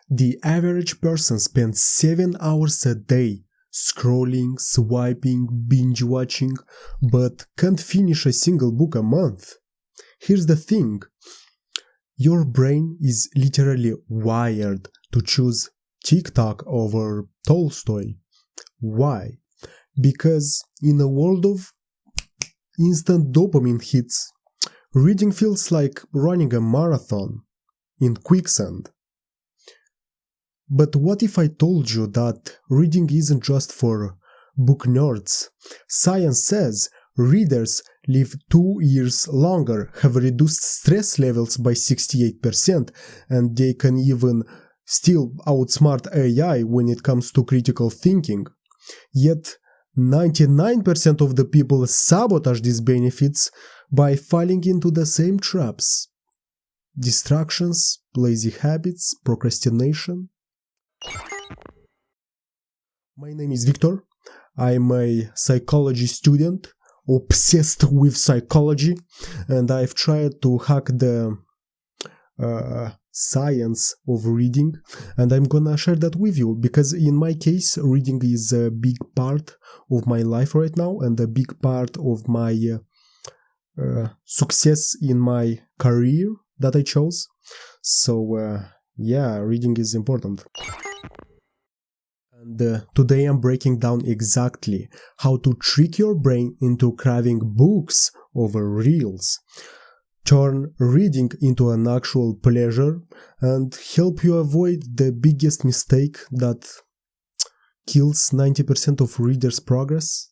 The average person spends 7 hours a day scrolling, swiping, binge watching, but can't finish a single book a month. Here's the thing. Your brain is literally wired to choose TikTok over Tolstoy. Why? Because in a world of instant dopamine hits, reading feels like running a marathon in quicksand. But what if I told you that reading isn't just for book nerds? Science says readers live 2 years longer, have reduced stress levels by 68%, and they can even still outsmart AI when it comes to critical thinking. Yet 99% of the people sabotage these benefits by falling into the same traps. Distractions, lazy habits, procrastination. My name is Victor. I'm a psychology student, obsessed with psychology, and I've tried to hack the science of reading, and I'm gonna share that with you because in my case, reading is a big part of my life right now and a big part of my success in my career that I chose. So yeah, reading is important. And today I'm breaking down exactly how to trick your brain into craving books over reels, turn reading into an actual pleasure, and help you avoid the biggest mistake that kills 90% of readers' progress.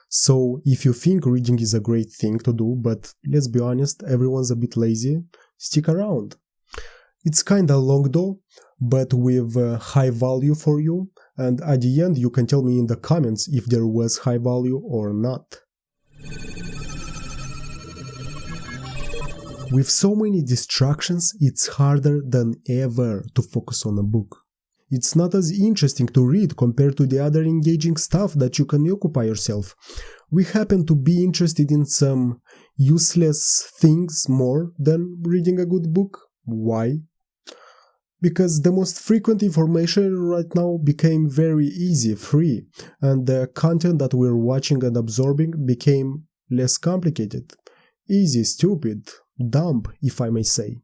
So if you think reading is a great thing to do, but let's be honest, everyone's a bit lazy, stick around. It's kinda long though, but with high value for you, and at the end you can tell me in the comments if there was high value or not. With so many distractions, it's harder than ever to focus on a book. It's not as interesting to read compared to the other engaging stuff that you can occupy yourself. We happen to be interested in some useless things more than reading a good book. Why? Because the most frequent information right now became very easy, free, and the content that we're watching and absorbing became less complicated. Easy, stupid, dumb, if I may say.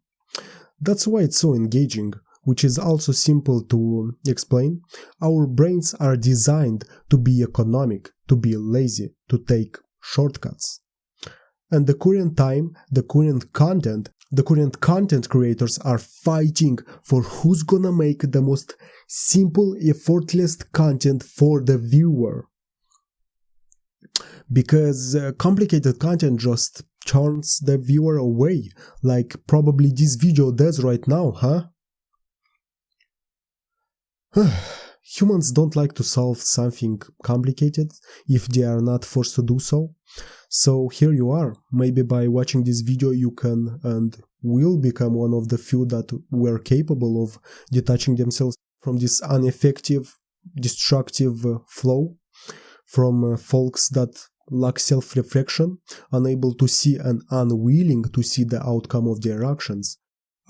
That's why it's so engaging, which is also simple to explain. Our brains are designed to be economic, to be lazy, to take shortcuts. And the current content creators are fighting for who's gonna make the most simple, effortless content for the viewer. Because complicated content just turns the viewer away, like probably this video does right now, huh? Humans don't like to solve something complicated if they are not forced to do so. So here you are. Maybe by watching this video you can and will become one of the few that were capable of detaching themselves from this ineffective, destructive flow, from folks that lack self-reflection, unable to see and unwilling to see the outcome of their actions.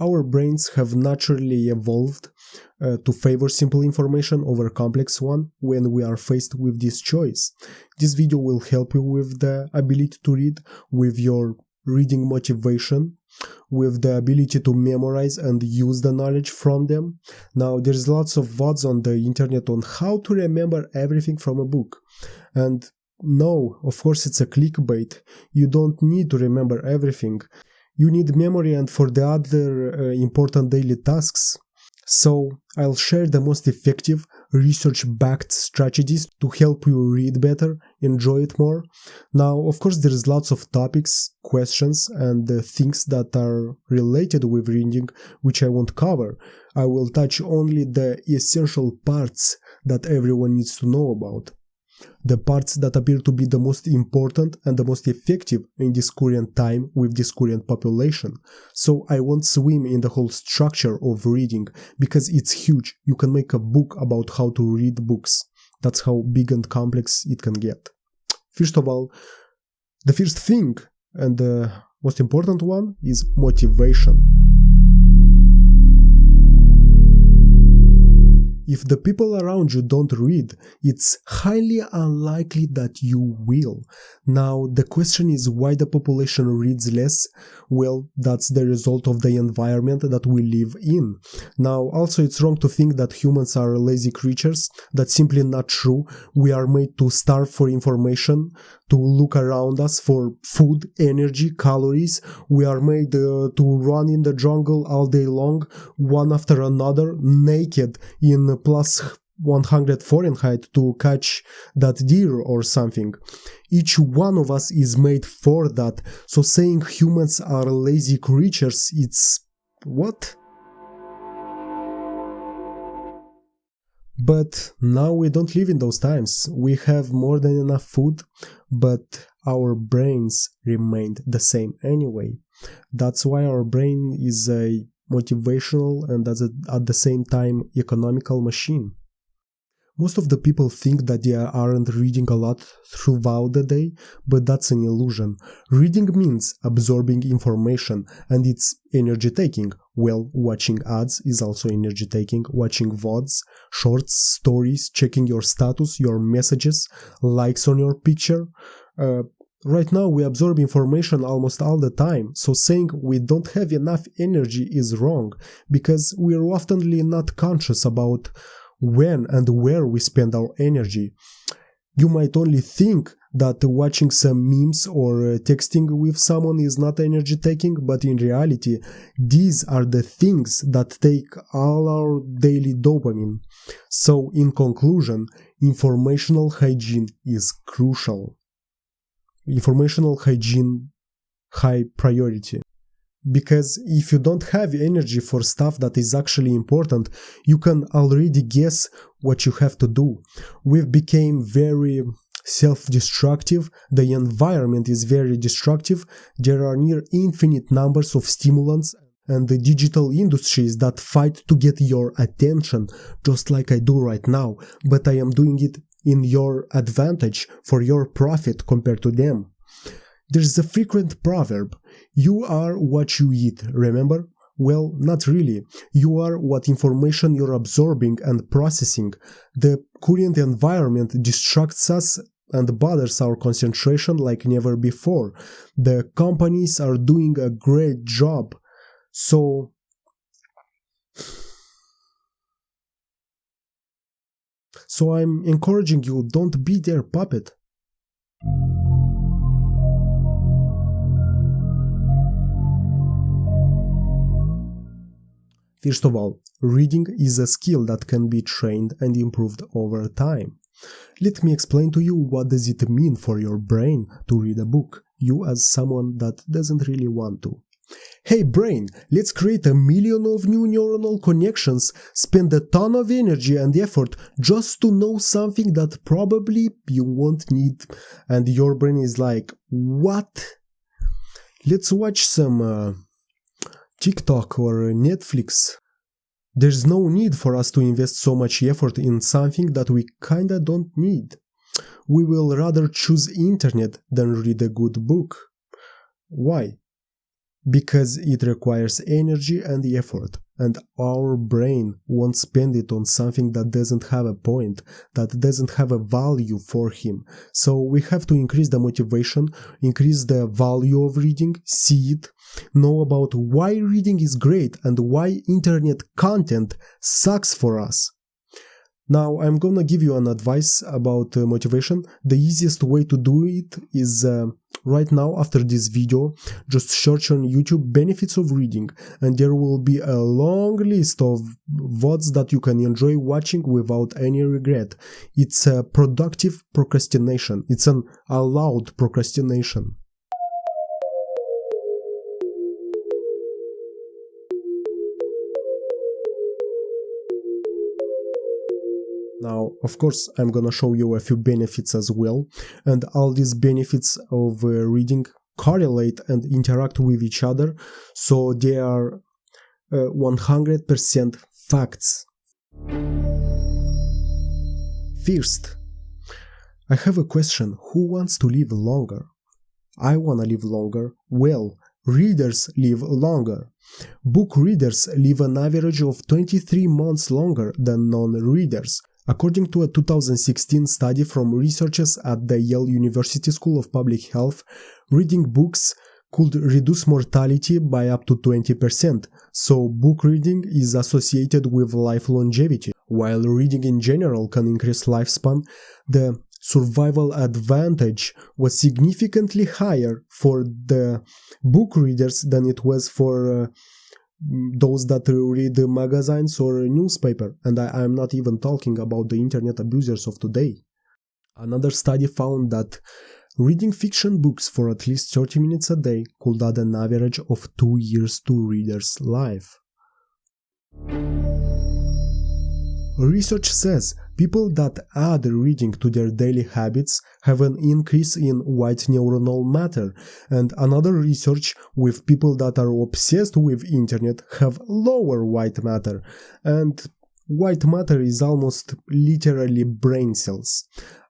Our brains have naturally evolved to favor simple information over complex one when we are faced with this choice. This video will help you with the ability to read, with your reading motivation, with the ability to memorize and use the knowledge from them. Now, there's lots of VODs on the internet on how to remember everything from a book. And no, of course it's a clickbait. You don't need to remember everything. You need memory and for the other important daily tasks. So I'll share the most effective, research-backed strategies to help you read better, enjoy it more. Now, of course, there's lots of topics, questions, and things that are related with reading, which I won't cover. I will touch only the essential parts that everyone needs to know about. The parts that appear to be the most important and the most effective in this current time with this current population. So I won't swim in the whole structure of reading because it's huge. You can make a book about how to read books. That's how big and complex it can get. First of all, the first thing and the most important one is motivation. If the people around you don't read, it's highly unlikely that you will. Now, the question is why the population reads less? Well, that's the result of the environment that we live in. Now, also it's wrong to think that humans are lazy creatures. That's simply not true. We are made to starve for information, to look around us for food, energy, calories. We are made to run in the jungle all day long, one after another, naked in plus 100 Fahrenheit to catch that deer or something. Each one of us is made for that. So saying humans are lazy creatures, it's what? But now we don't live in those times. We have more than enough food, but our brains remained the same anyway. That's why our brain is a motivational and at the same time economical machine. Most of the people think that they aren't reading a lot throughout the day, but that's an illusion. Reading means absorbing information, and it's energy taking. Well, watching ads is also energy taking. Watching VODs, shorts, stories, checking your status, your messages, likes on your picture. Right now we absorb information almost all the time, so saying we don't have enough energy is wrong, because we're oftenly not conscious about when and where we spend our energy. You might only think that watching some memes or texting with someone is not energy taking, but in reality, these are the things that take all our daily dopamine. So, in conclusion, informational hygiene is crucial. Informational hygiene, high priority. Because if you don't have energy for stuff that is actually important, you can already guess what you have to do. We've become very self-destructive, the environment is very destructive, there are near infinite numbers of stimulants and the digital industries that fight to get your attention, just like I do right now, but I am doing it in your advantage, for your profit compared to them. There's a frequent proverb, you are what you eat, remember? Well, not really. You are what information you're absorbing and processing. The current environment distracts us and bothers our concentration like never before. The companies are doing a great job. So I'm encouraging you, don't be their puppet. First of all, reading is a skill that can be trained and improved over time. Let me explain to you what does it mean for your brain to read a book, you as someone that doesn't really want to. Hey brain, let's create 1 million of new neuronal connections, spend a ton of energy and effort just to know something that probably you won't need. And your brain is like, what? Let's watch some TikTok or Netflix. There's no need for us to invest so much effort in something that we kinda don't need. We will rather choose internet than read a good book. Why? Because it requires energy and effort, and our brain won't spend it on something that doesn't have a point, that doesn't have a value for him. So we have to increase the motivation, increase the value of reading, see it, know about why reading is great and why internet content sucks for us. Now I'm gonna give you an advice about motivation. The easiest way to do it is right now after this video, just search on YouTube benefits of reading and there will be a long list of VODs that you can enjoy watching without any regret. It's a productive procrastination. It's an allowed procrastination. Now, of course, I'm gonna show you a few benefits as well, and all these benefits of reading correlate and interact with each other, so they are 100% facts. First, I have a question. Who wants to live longer? I wanna live longer, well, readers live longer. Book readers live an average of 23 months longer than non-readers. According to a 2016 study from researchers at the Yale University School of Public Health, reading books could reduce mortality by up to 20%, so book reading is associated with life longevity. While reading in general can increase lifespan, the survival advantage was significantly higher for the book readers than it was for those that read magazines or newspaper, and I'm not even talking about the internet abusers of today. Another study found that reading fiction books for at least 30 minutes a day could add an average of 2 years to readers' life. Research says people that add reading to their daily habits have an increase in white neuronal matter, and another research with people that are obsessed with internet have lower white matter, and white matter is almost literally brain cells.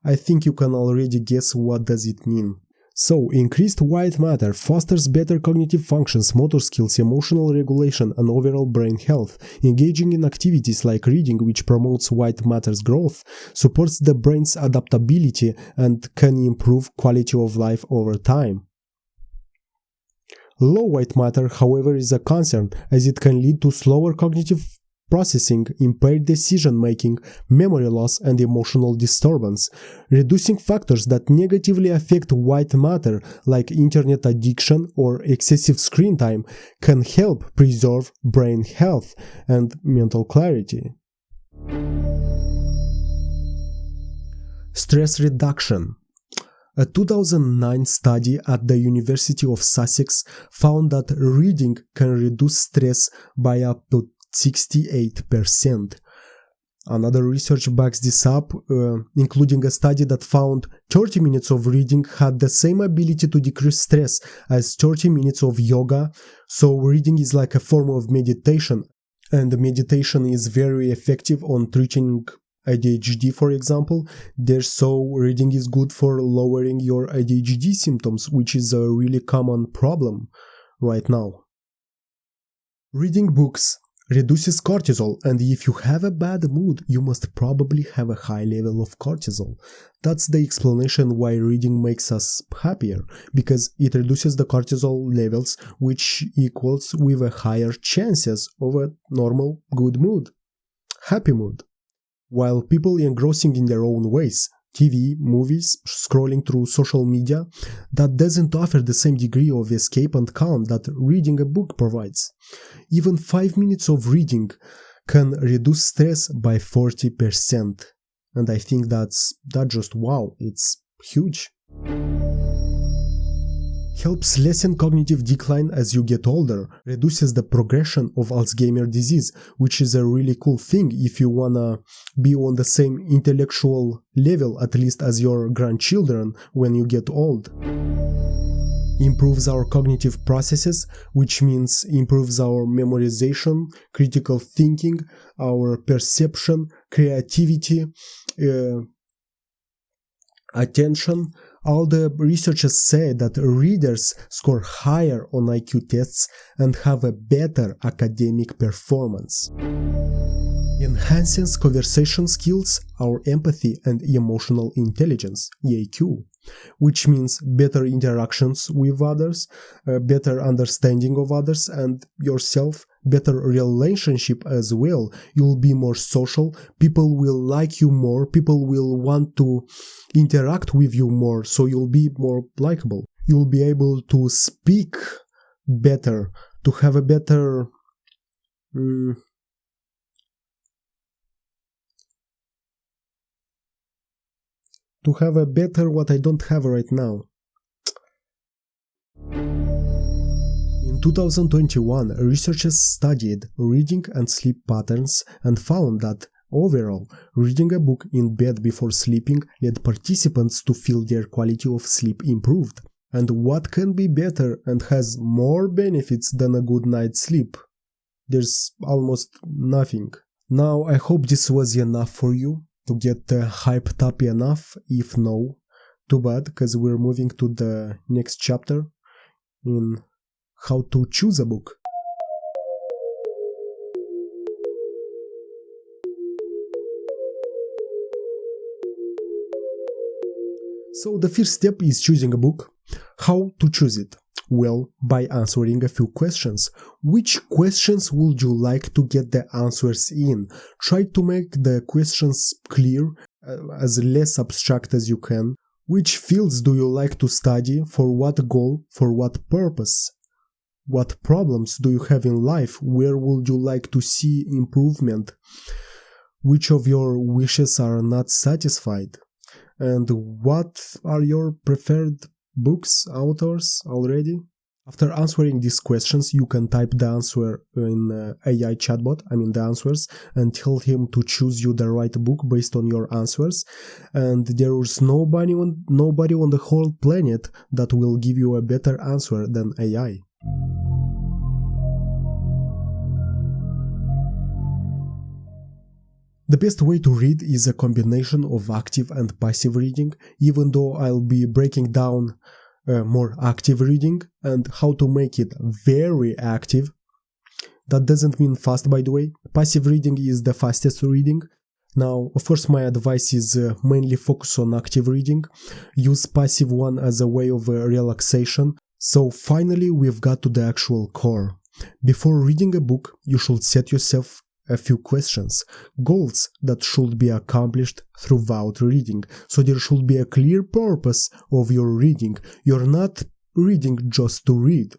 I think you can already guess what does it mean. So, increased white matter fosters better cognitive functions, motor skills, emotional regulation, and overall brain health. Engaging in activities like reading, which promotes white matter's growth, supports the brain's adaptability and can improve quality of life over time. Low white matter, however, is a concern, as it can lead to slower cognitive processing, impaired decision-making, memory loss, and emotional disturbance. Reducing factors that negatively affect white matter, like internet addiction or excessive screen time, can help preserve brain health and mental clarity. Stress reduction. A 2009 study at the University of Sussex found that reading can reduce stress by up to 68%. Another research backs this up, including a study that found 30 minutes of reading had the same ability to decrease stress as 30 minutes of yoga, so reading is like a form of meditation, and meditation is very effective on treating ADHD, for example. So reading is good for lowering your ADHD symptoms, which is a really common problem right now. Reading books reduces cortisol, and if you have a bad mood, you must probably have a high level of cortisol. That's the explanation why reading makes us happier, because it reduces the cortisol levels, which equals with a higher chances of a normal good mood, happy mood. While people engrossing in their own ways, TV, movies, scrolling through social media, that doesn't offer the same degree of escape and calm that reading a book provides. Even 5 minutes of reading can reduce stress by 40%. And I think that's just wow, it's huge. Helps lessen cognitive decline as you get older, reduces the progression of Alzheimer's disease, which is a really cool thing if you wanna be on the same intellectual level at least as your grandchildren when you get old. Improves our cognitive processes, which means improves our memorization, critical thinking, our perception, creativity, attention. All the researchers say that readers score higher on IQ tests and have a better academic performance. Enhances conversation skills, our empathy and emotional intelligence, EAQ, which means better interactions with others, better understanding of others and yourself, better relationship as well. You'll be more social, people will like you more, people will want to interact with you more, so you'll be more likable. You'll be able to speak better, to have a better what I don't have right now. In 2021, researchers studied reading and sleep patterns and found that overall, reading a book in bed before sleeping led participants to feel their quality of sleep improved. And what can be better and has more benefits than a good night's sleep? There's almost nothing. Now, I hope this was enough for you to get hyped up enough. If no, too bad, because we're moving to the next chapter in how to choose a book. So the first step is choosing a book. How to choose it? Well, by answering a few questions. Which questions would you like to get the answers in? Try to make the questions clear, as less abstract as you can. Which fields do you like to study? For what goal? For what purpose? What problems do you have in life? Where would you like to see improvement? Which of your wishes are not satisfied? And what are your preferred books, authors already? After answering these questions, you can type the answer in AI chatbot, the answers, and tell him to choose you the right book based on your answers. And there is nobody on the whole planet that will give you a better answer than AI. The best way to read is a combination of active and passive reading, even though I'll be breaking down more active reading and how to make it very active. That doesn't mean fast, by the way. Passive reading is the fastest reading. Now, of course, my advice is mainly focus on active reading. Use passive one as a way of relaxation. So finally, we've got to the actual core. Before reading a book, you should set yourself a few questions, goals that should be accomplished throughout reading. So there should be a clear purpose of your reading. You're not reading just to read.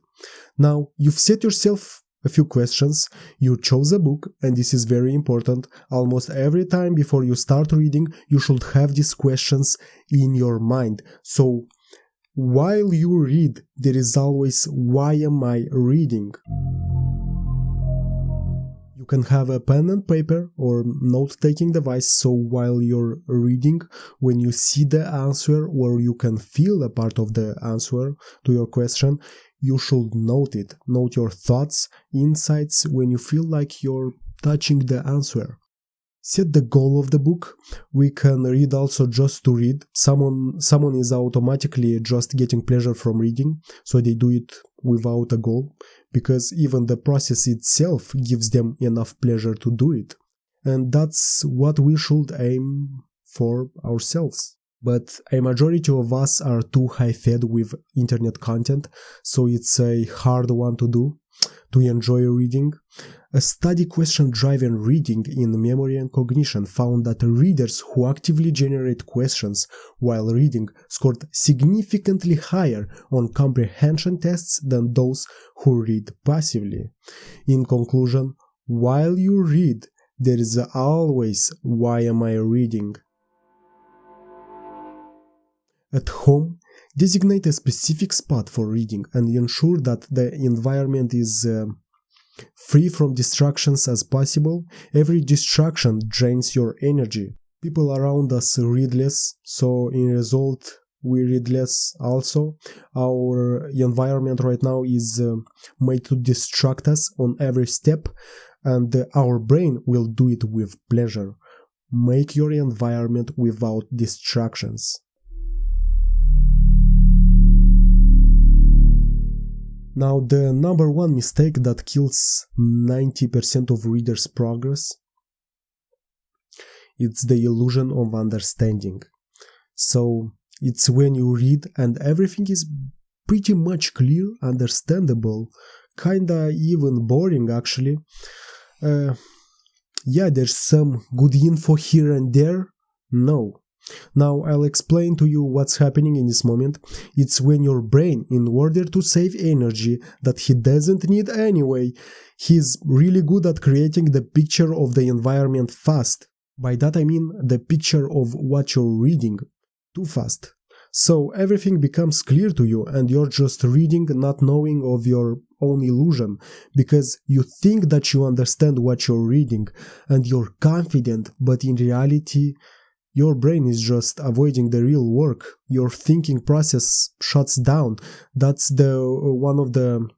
Now, you've set yourself a few questions, you chose a book, and this is very important. Almost every time before you start reading, you should have these questions in your mind. So while you read, there is always, why am I reading? You can have a pen and paper or note-taking device, so while you're reading, when you see the answer or you can feel a part of the answer to your question, you should note it. Note your thoughts, insights when you feel like you're touching the answer. Set the goal of the book. We can read also just to read. Someone is automatically just getting pleasure from reading, so they do it without a goal, because even the process itself gives them enough pleasure to do it. And that's what we should aim for ourselves. But a majority of us are too high-fed with internet content, so it's a hard one to do, to enjoy reading. A study question-driven reading in memory and cognition found that readers who actively generate questions while reading scored significantly higher on comprehension tests than those who read passively. In conclusion, while you read, there is always, why am I reading? At home, designate a specific spot for reading and ensure that the environment is free from distractions as possible. Every distraction drains your energy. People around us read less, so in result, we read less also. Our environment right now is made to distract us on every step, and our brain will do it with pleasure. Make your environment without distractions. Now, the number one mistake that kills 90% of readers' progress, it's the illusion of understanding. So, it's when you read and everything is pretty much clear, understandable, kinda even boring actually. There's some good info here and there. No. Now I'll explain to you what's happening in this moment. It's when your brain, in order to save energy that he doesn't need anyway, he's really good at creating the picture of the environment fast. By that I mean the picture of what you're reading too fast. So everything becomes clear to you and you're just reading, not knowing of your own illusion, because you think that you understand what you're reading and you're confident, but in reality your brain is just avoiding the real work. Your thinking process shuts down. That's one of the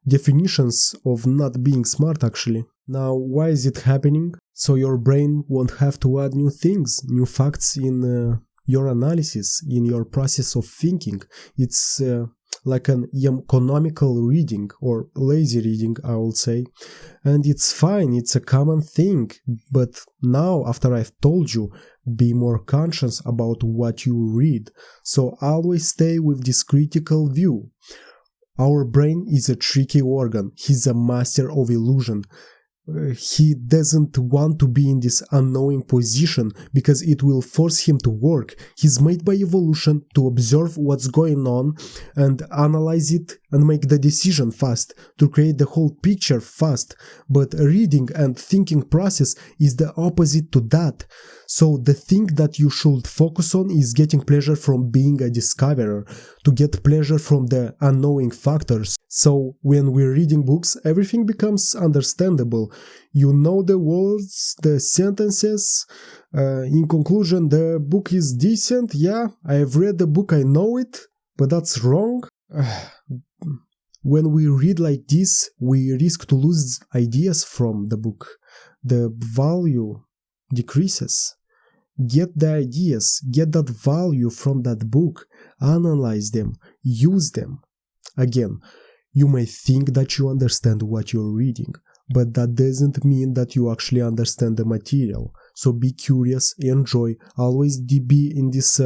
definitions of not being smart actually. Now, why is it happening? So your brain won't have to add new things, new facts in your analysis, in your process of thinking. It's like an economical reading or lazy reading, I will say. And it's fine, it's a common thing. But now, after I've told you, be more conscious about what you read. So always stay with this critical view. Our brain is a tricky organ. He's a master of illusion. He doesn't want to be in this unknowing position because it will force him to work. He's made by evolution to observe what's going on and analyze it and make the decision fast, to create the whole picture fast. But reading and thinking process is the opposite to that. So the thing that you should focus on is getting pleasure from being a discoverer, to get pleasure from the unknowing factors. So when we're reading books, everything becomes understandable. You know the words, the sentences. In conclusion, the book is decent. Yeah, I have read the book, I know it, but that's wrong. When we read like this, we risk to lose ideas from the book. The value decreases. Get the ideas, get that value from that book, analyze them, use them. Again, you may think that you understand what you're reading, but that doesn't mean that you actually understand the material. So be curious, enjoy, always be in this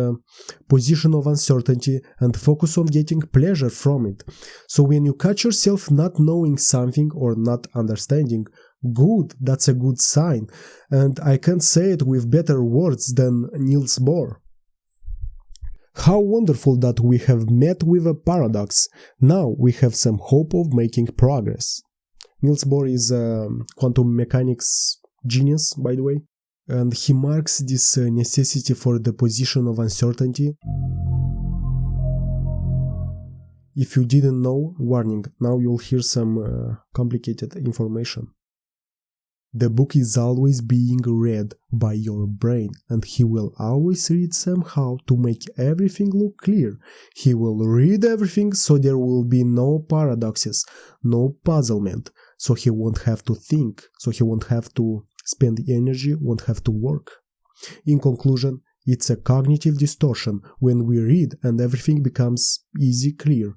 position of uncertainty and focus on getting pleasure from it. So when you catch yourself not knowing something or not understanding, good, that's a good sign. And I can't say it with better words than Niels Bohr. How wonderful that we have met with a paradox. Now we have some hope of making progress. Niels Bohr is a quantum mechanics genius, by the way, and he marks this necessity for the position of uncertainty. If you didn't know, warning, now you'll hear some complicated information. The book is always being read by your brain, and he will always read somehow to make everything look clear. He will read everything so there will be no paradoxes, no puzzlement, so he won't have to think, so he won't have to spend energy, won't have to work. In conclusion, it's a cognitive distortion when we read and everything becomes easy, clear.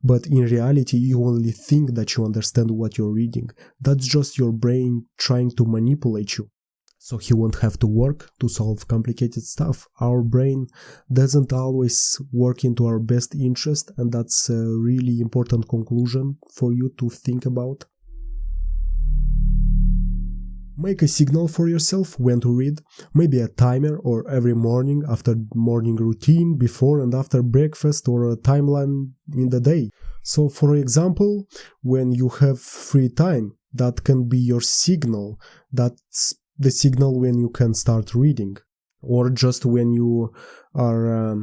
But in reality, you only think that you understand what you're reading. That's just your brain trying to manipulate you. So he won't have to work to solve complicated stuff. Our brain doesn't always work into our best interest, and that's a really important conclusion for you to think about. Make a signal for yourself when to read, maybe a timer or every morning after morning routine, before and after breakfast, or a timeline in the day. So for example, when you have free time, that can be your signal. That's the signal when you can start reading. Or just when you are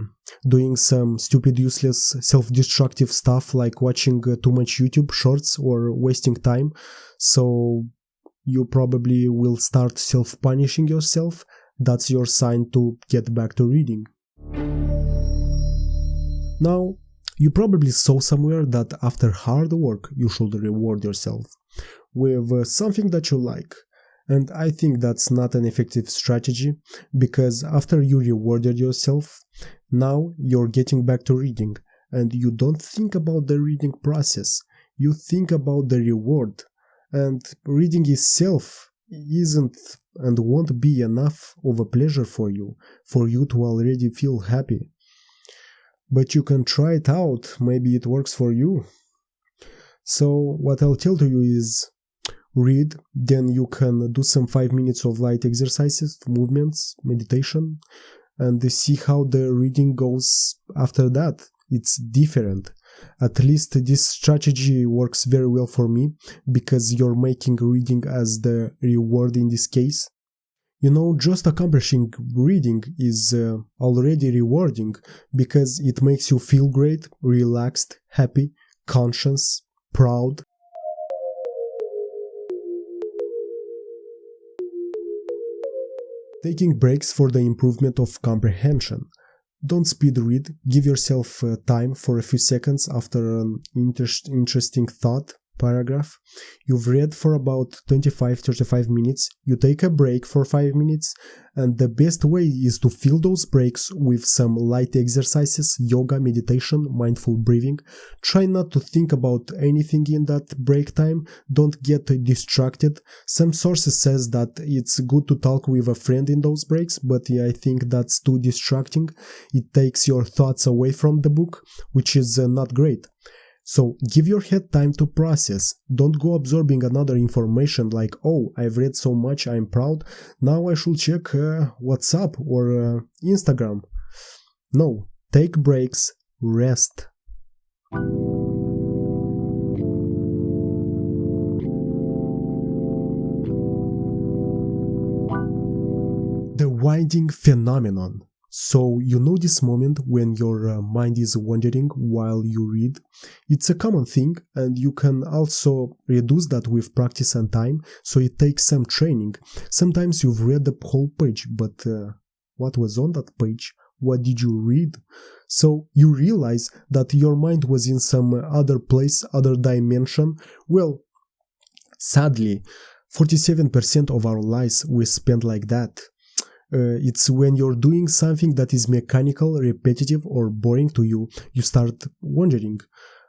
doing some stupid, useless, self-destructive stuff like watching too much YouTube shorts or wasting time. So you probably will start self-punishing yourself. That's your sign to get back to reading. Now, you probably saw somewhere that after hard work, you should reward yourself with something that you like. And I think that's not an effective strategy, because after you rewarded yourself, now you're getting back to reading, and you don't think about the reading process. You think about the reward. And reading itself isn't and won't be enough of a pleasure for you to already feel happy. But you can try it out, maybe it works for you. So what I'll tell to you is read, then you can do some 5 minutes of light exercises, movements, meditation, and see how the reading goes after that. It's different. At least this strategy works very well for me, because you're making reading as the reward in this case. You know, just accomplishing reading is already rewarding, because it makes you feel great, relaxed, happy, conscious, proud. Taking breaks for the improvement of comprehension. Don't speed read, give yourself time for a few seconds after an interesting thought, paragraph. You've read for about 25-35 minutes, you take a break for 5 minutes, and the best way is to fill those breaks with some light exercises, yoga, meditation, mindful breathing. Try not to think about anything in that break time, don't get distracted. Some sources says that it's good to talk with a friend in those breaks, but I think that's too distracting. It takes your thoughts away from the book, which is not great. So give your head time to process. Don't go absorbing another information like, oh, I've read so much, I'm proud, now I should check WhatsApp or Instagram. No, take breaks, rest. The winding phenomenon. So you know this moment when your mind is wandering while you read. It's a common thing, and you can also reduce that with practice and time, so it takes some training. Sometimes you've read the whole page, but what was on that page? What did you read? So you realize that your mind was in some other place, other dimension. Well, sadly, 47% of our lives we spend like that. It's when you're doing something that is mechanical, repetitive, or boring to you, you start wondering.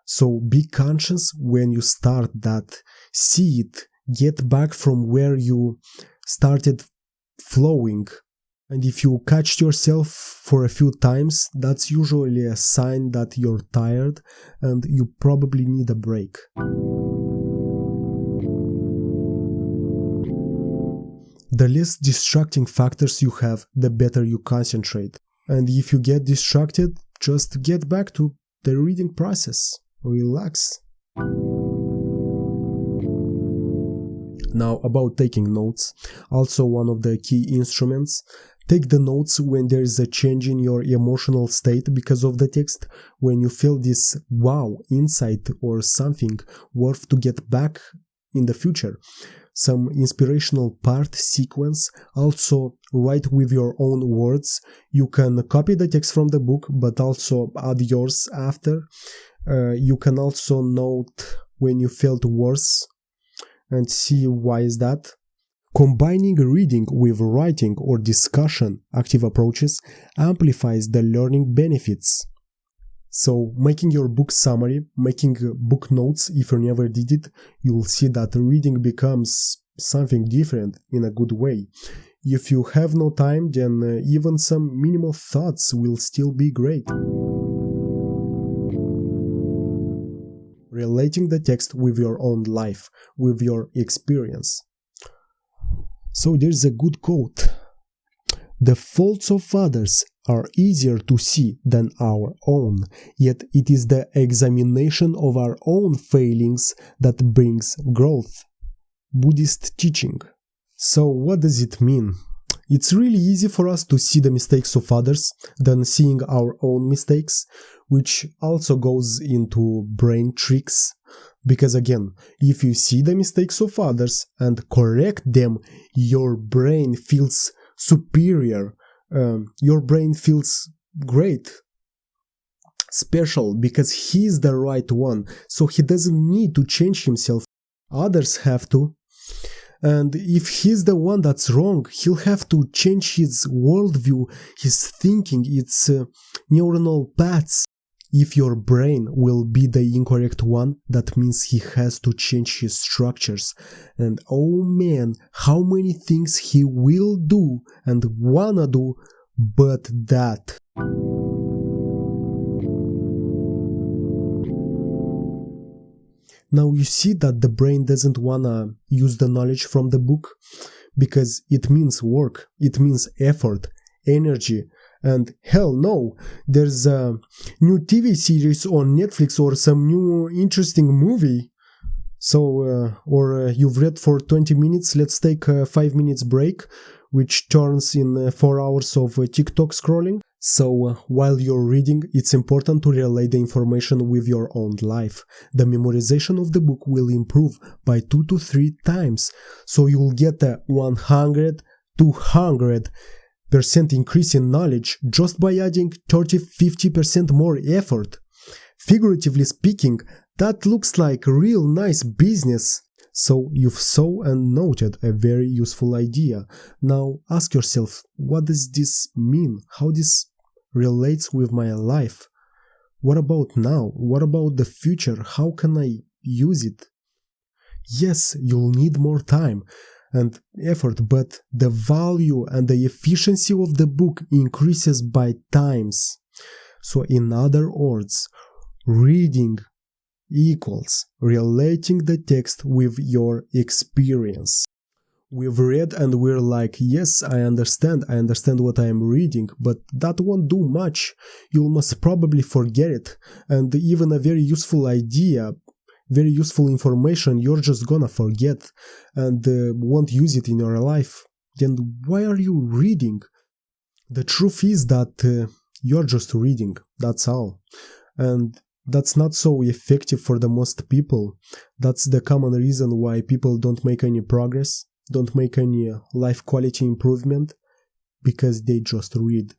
So be conscious when you start that. See it. Get back from where you started flowing. And if you catch yourself for a few times, that's usually a sign that you're tired and you probably need a break. The less distracting factors you have, the better you concentrate. And if you get distracted, just get back to the reading process. Relax. Now about taking notes, also one of the key instruments. Take the notes when there is a change in your emotional state because of the text, when you feel this wow insight or something worth to get back in the future. Some inspirational part, sequence, also write with your own words. You can copy the text from the book, but also add yours after. You can also note when you felt worse and see why is that. Combining reading with writing or discussion, active approaches, amplifies the learning benefits. So, making your book summary, making book notes if you never did it, you'll see that reading becomes something different in a good way. If you have no time, then even some minimal thoughts will still be great. Relating the text with your own life, with your experience. So there's a good quote. The faults of others are easier to see than our own, yet it is the examination of our own failings that brings growth. Buddhist teaching. So what does it mean? It's really easy for us to see the mistakes of others than seeing our own mistakes, which also goes into brain tricks. Because again, if you see the mistakes of others and correct them, your brain feels superior. Your brain feels great, special, because he's the right one, so he doesn't need to change himself. Others have to. And if he's the one that's wrong, he'll have to change his worldview, his thinking, its neuronal paths. If your brain will be the incorrect one, that means he has to change his structures. And oh man, how many things he will do and wanna do, but that. Now you see that the brain doesn't wanna use the knowledge from the book because it means work, it means effort, energy. And hell no, there's a new TV series on Netflix or some new interesting movie. So, or you've read for 20 minutes, let's take a 5 minutes break, which turns in 4 hours of TikTok scrolling. So, while you're reading, it's important to relay the information with your own life. The memorization of the book will improve by 2 to 3 times. So you'll get a 100, 200% increase in knowledge just by adding 30-50% more effort. Figuratively speaking, that looks like real nice business. So you've saw and noted a very useful idea. Now ask yourself, what does this mean? How this relates with my life? What about now? What about the future? How can I use it? Yes, you'll need more time and effort, but the value and the efficiency of the book increases by times. So in other words, reading equals relating the text with your experience. We've read and we're like, yes, I understand what I am reading, but that won't do much. You must probably forget it, and even a very useful idea, very useful information, you're just gonna forget and won't use it in your life. Then why are you reading? The truth is that you're just reading, that's all. And that's not so effective for the most people. That's the common reason why people don't make any progress, don't make any life quality improvement, because they just read.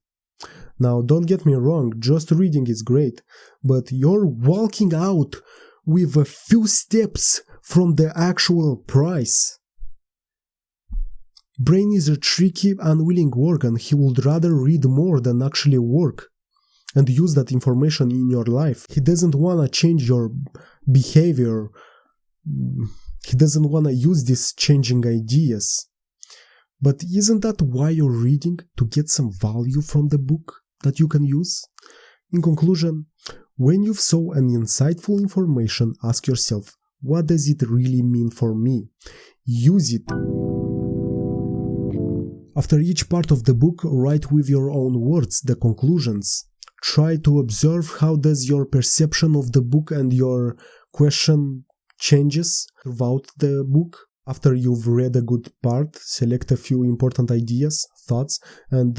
Now, don't get me wrong, just reading is great, but you're walking out with a few steps from the actual price. Brain is a tricky, unwilling organ. He would rather read more than actually work and use that information in your life. He doesn't want to change your behavior. He doesn't want to use these changing ideas. But isn't that why you're reading? To get some value from the book that you can use? In conclusion, when you saw an insightful information, ask yourself, what does it really mean for me? Use it. After each part of the book, write with your own words the conclusions. Try to observe how does your perception of the book and your question changes throughout the book. After you've read a good part, select a few important ideas, thoughts, and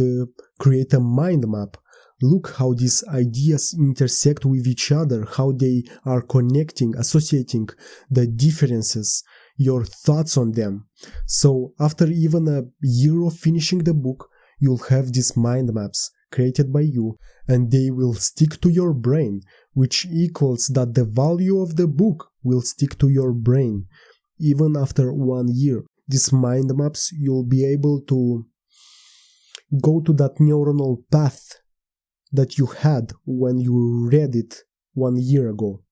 create a mind map. Look how these ideas intersect with each other, how they are connecting, associating, the differences, your thoughts on them. So after even a year of finishing the book, you'll have these mind maps created by you, and they will stick to your brain, which equals that the value of the book will stick to your brain. Even after 1 year, these mind maps, you'll be able to go to that neuronal path that you had when you read it 1 year ago.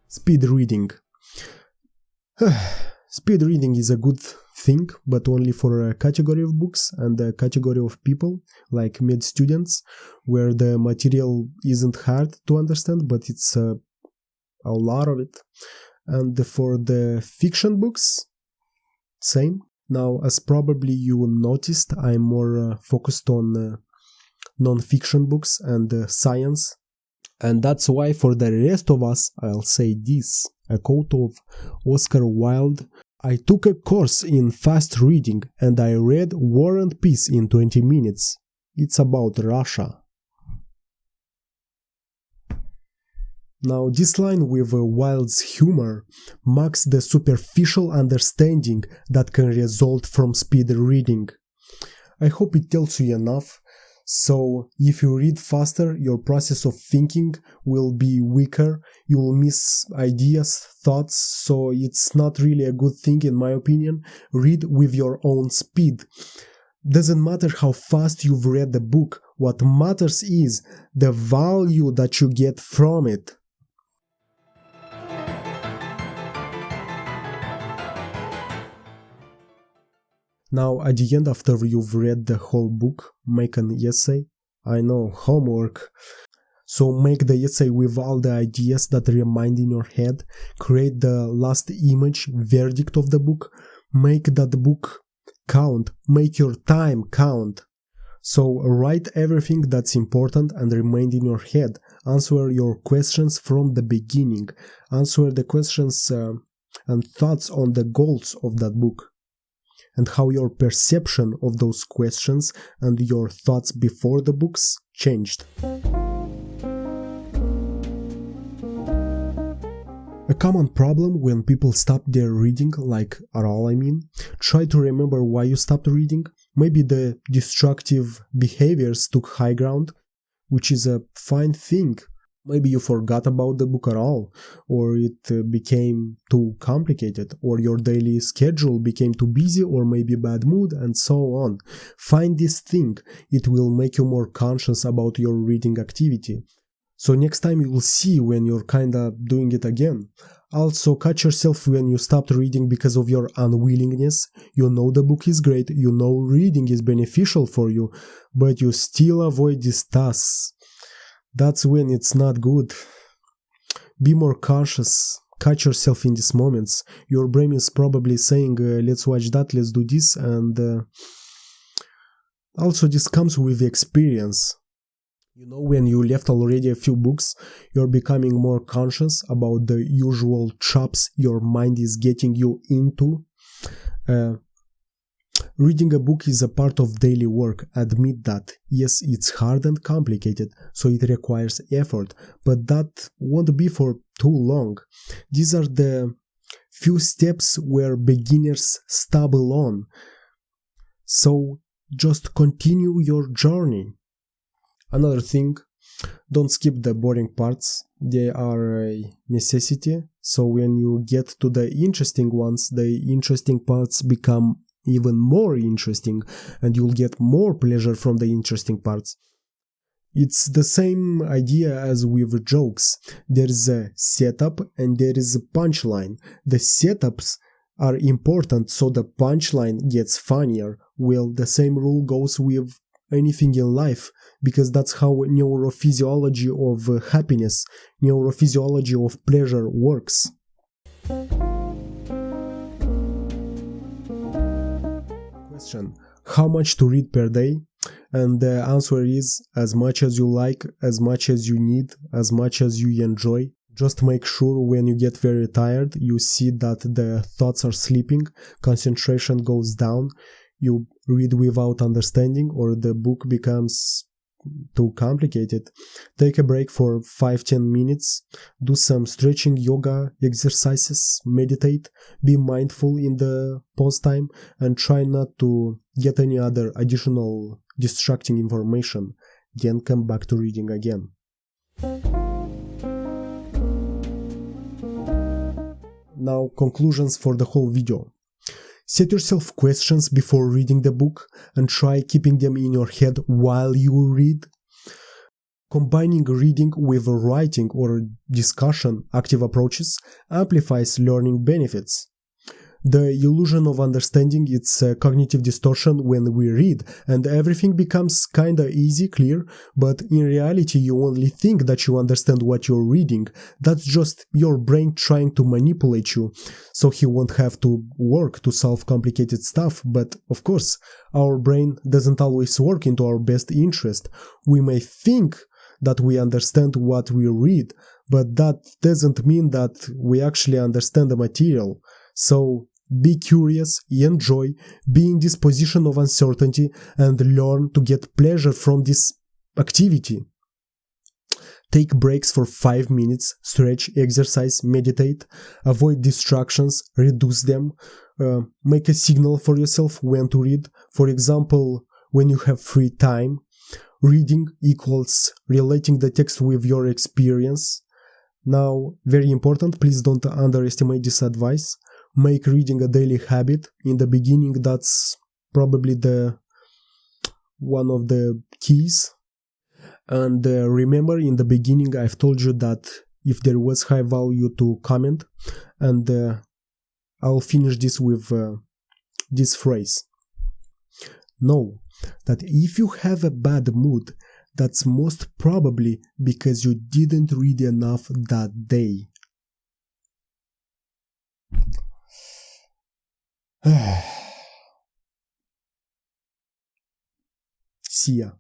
Speed reading. Speed reading is a good thing, but only for a category of books and a category of people, like med students, where the material isn't hard to understand, but it's a lot of it. And for the fiction books, same. Now, as probably you noticed, I'm more focused on non-fiction books and science. And that's why for the rest of us, I'll say this, a quote of Oscar Wilde. I took a course in fast reading and I read War and Peace in 20 minutes. It's about Russia. Now, this line with Wilde's humor marks the superficial understanding that can result from speed reading. I hope it tells you enough. So, if you read faster, your process of thinking will be weaker, you will miss ideas, thoughts, so it's not really a good thing in my opinion. Read with your own speed. Doesn't matter how fast you've read the book, what matters is the value that you get from it. Now, at the end, after you've read the whole book, make an essay. I know, homework. So make the essay with all the ideas that remain in your head. Create the last image, verdict of the book. Make that book count. Make your time count. So write everything that's important and remain in your head. Answer your questions from the beginning. Answer the questions and thoughts on the goals of that book, and how your perception of those questions and your thoughts before the books changed. A common problem when people stop their reading, like at all I mean, try to remember why you stopped reading. Maybe the destructive behaviors took high ground, which is a fine thing. Maybe you forgot about the book at all, or it became too complicated, or your daily schedule became too busy, or maybe bad mood, and so on. Find this thing. It will make you more conscious about your reading activity. So next time you will see when you're kinda doing it again. Also, catch yourself when you stopped reading because of your unwillingness. You know the book is great, you know reading is beneficial for you, but you still avoid these tasks. That's when it's not good. Be more cautious. Catch yourself in these moments. Your brain is probably saying, let's watch that, let's do this, and also this comes with experience. You know, when you left already a few books, you're becoming more conscious about the usual traps your mind is getting you into. Reading a book is a part of daily work, admit that. Yes, it's hard and complicated, so it requires effort, but that won't be for too long. These are the few steps where beginners stumble on. So just continue your journey. Another thing, don't skip the boring parts. They are a necessity, so when you get to the interesting ones, the interesting parts become even more interesting, and you'll get more pleasure from the interesting parts. It's the same idea as with jokes. There is a setup and there is a punchline. The setups are important so the punchline gets funnier. Well, the same rule goes with anything in life, because that's how neurophysiology of happiness, neurophysiology of pleasure works. Question: how much to read per day? And the answer is as much as you like, as much as you need, as much as you enjoy. Just make sure when you get very tired, you see that the thoughts are sleeping, concentration goes down, you read without understanding, or the book becomes too complicated. Take a break for 5-10 minutes, do some stretching, yoga exercises, meditate, be mindful in the pause time, and try not to get any other additional distracting information. Then come back to reading again. Now, conclusions for the whole video. Set yourself questions before reading the book and try keeping them in your head while you read. Combining reading with writing or discussion active approaches amplifies learning benefits. The illusion of understanding is a cognitive distortion when we read, and everything becomes kinda easy, clear, but in reality you only think that you understand what you're reading. That's just your brain trying to manipulate you, so he won't have to work to solve complicated stuff. But of course, our brain doesn't always work into our best interest. We may think that we understand what we read, but that doesn't mean that we actually understand the material. So be curious, enjoy, be in this position of uncertainty, and learn to get pleasure from this activity. Take breaks for 5 minutes, stretch, exercise, meditate, avoid distractions, reduce them, make a signal for yourself when to read. For example, when you have free time, reading equals relating the text with your experience. Now, very important, please don't underestimate this advice. Make reading a daily habit. In the beginning, that's probably one of the keys. And remember, in the beginning, I've told you that if there was high value to comment, and I'll finish this with this phrase. Know that if you have a bad mood, that's most probably because you didn't read enough that day. See ya.